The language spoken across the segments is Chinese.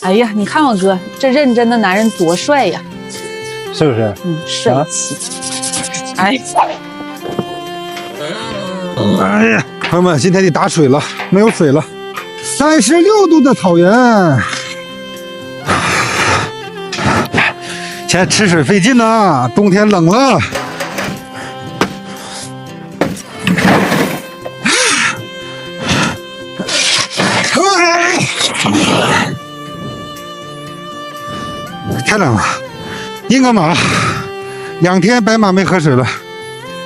哎呀，你看我哥这认真的男人多帅呀，是不是？帅气。哎，哎呀，朋友们，今天得打水了，没有水了。36度的草原，现在吃水费劲呐，冬天冷了。太冷了，硬个马，2天白马没喝水了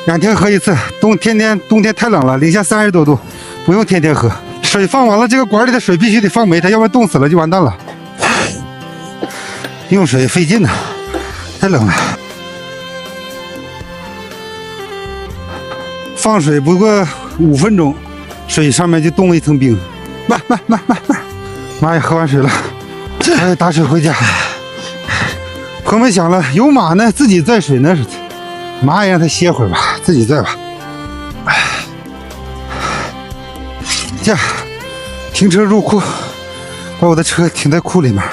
，2天喝一次。冬天太冷了，零下30多度，不用天天喝。水放完了，这个管里的水必须得放没它，要不然冻死了就完蛋了。用水费劲呐，太冷了。放水不过5分钟，水上面就冻了一层冰。慢，妈呀，喝完水了，哎，打水回家。朋友们想了，有马呢，自己载水呢，马也让它歇会儿吧，自己载吧。这停车入库，把我的车停在库里面。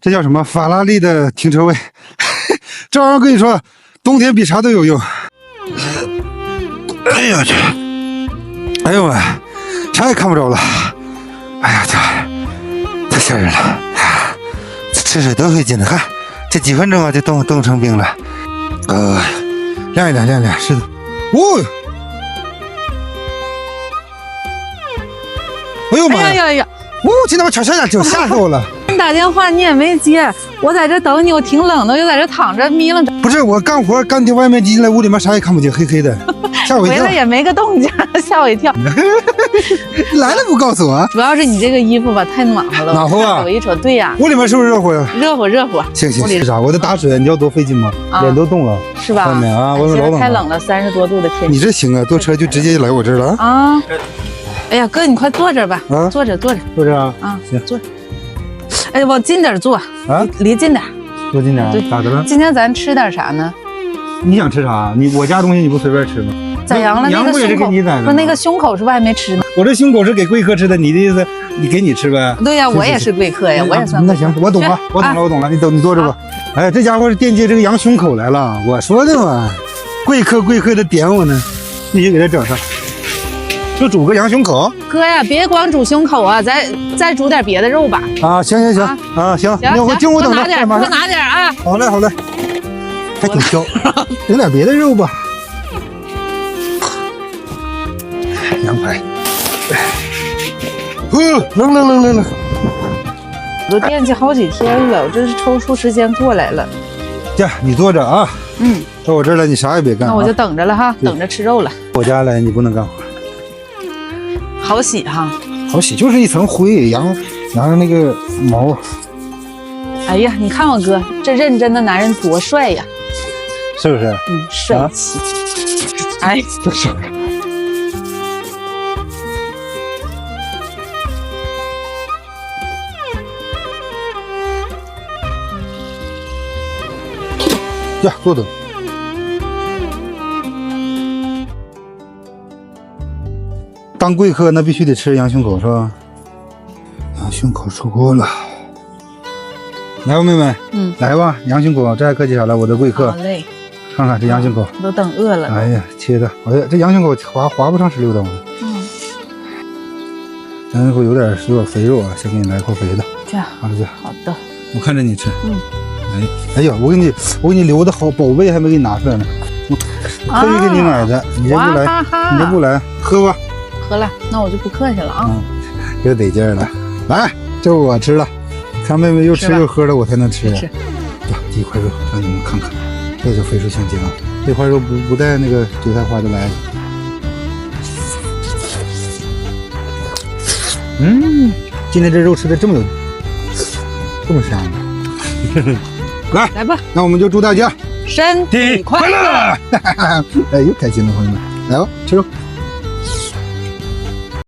这叫什么？法拉利的停车位。这玩意儿跟你说，冬天比啥都有用。哎呦我去！哎呦喂，啥也看不着了。哎呀这。太吓人了，吃水多费劲的，看这几分钟啊就冻成冰了。晾一晾，是的。哦，哎呦妈呀！哦，今天我差点就吓死我了。你打电话你也没接，我在这等你，我挺冷的，我就在这躺着眯了。不是我干活干进外面进来屋里面啥也看不见，黑黑的，吓我一跳。回来也没个动静，吓我一跳。来了不告诉我？主要是你这个衣服吧太暖和了。暖和啊！我一瞅，对呀。屋里面是不是热乎呀？热乎。行，是啥？我在打水，你知道多费劲吗？脸都冻了，是吧？外面啊，外面老冷了。太冷了，30多度的天气。你这行啊，坐车就直接来我这儿了啊！哎呀，哥，你快坐着吧。啊，坐着啊。啊，行，坐着。哎，往近点坐啊，离近点。多近点。对，咋的了？今天咱吃点啥呢？你想吃啥？我家东西你不随便吃吗？宰羊了，那个胸口不，那个胸口是不是还没吃呢？我这胸口是给贵客吃的，你的意思，你给你吃呗？对呀，我也是贵客呀，我也算。那行，我懂了，你坐着吧。哎，这家伙是惦记这个羊胸口来了，我说的嘛，贵客的点我呢，必须给他整上。就煮个羊胸口。哥呀，别光煮胸口啊，再煮点别的肉吧。啊，行啊，行，我进屋等着，多拿点啊。好嘞，还挺挑，整点别的肉吧。羊排，冷。我都惦记好几天了，我这是抽出时间过来了。这你坐着啊，到我这儿来，你啥也别干。那我就等着了哈，等着吃肉了。我家来你不能干活。好洗哈，好洗，就是一层灰，羊那个毛。哎呀，你看我哥这认真的男人多帅呀，是不是？帅气。哎，这是。呀，坐等。当贵客那必须得吃羊胸口是吧？羊胸口出锅了，来吧妹妹，来吧，羊胸口，这还客气啥了？我的贵客。好嘞，看看这羊胸口，都等饿了。哎呀，切的，哎呀，这羊胸口划不上16刀呢。羊胸口有点肥肉啊，先给你来口肥的。这样，好的，我看着你吃。哎呀，我给你留的好宝贝还没给你拿出来呢，我特意给你买的，你这不来，喝吧。喝了，那我就不客气了啊。又得劲儿了，来，这我吃了，看妹妹又吃又喝了，我才能吃。这一块肉让你们看看，这就肥瘦相间啊。这块肉不带那个韭菜花就来了。今天这肉吃的这么香呢。来吧，那我们就祝大家身体快乐。哎，又开心了，朋友们，来吧，吃肉。